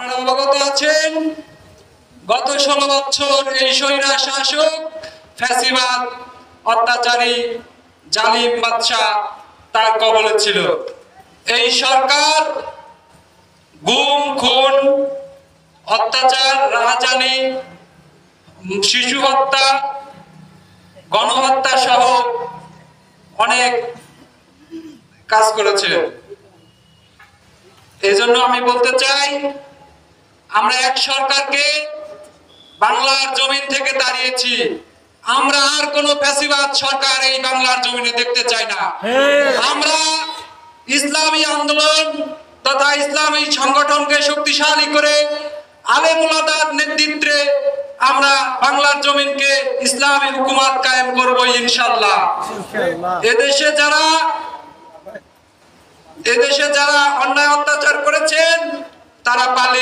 আপনারা অবগত আছেন গত 16 বছর এই স্বৈরা শাসক ফ্যাসিবাদ অত্যাচারী জালিম বাদশা তার কবলে ছিল। এই সরকার গুম খুন অত্যাচার রাহাজানি শিশু হত্যা গণহত্যা সহ অনেক কাজ করেছে। এজন্য আমি বলতে চাই আমরা এক সরকারকে বাংলার জমিন থেকে তাড়িয়েছি, আমরা আর কোন ফ্যাসিবাদ সরকার এই বাংলার জমিনে দেখতে চাই না। আমরা ইসলামী আন্দোলন তথা ইসলামী সংগঠনকে শক্তিশালী করে আলেম ওলামার নেতৃত্বে আমরা বাংলার জমিনকে ইসলামী হুকুমত কায়েম করব ইনশাআল্লাহ। এদেশে যারা অন্যায় অত্যাচার করেছেন তারা পালিয়ে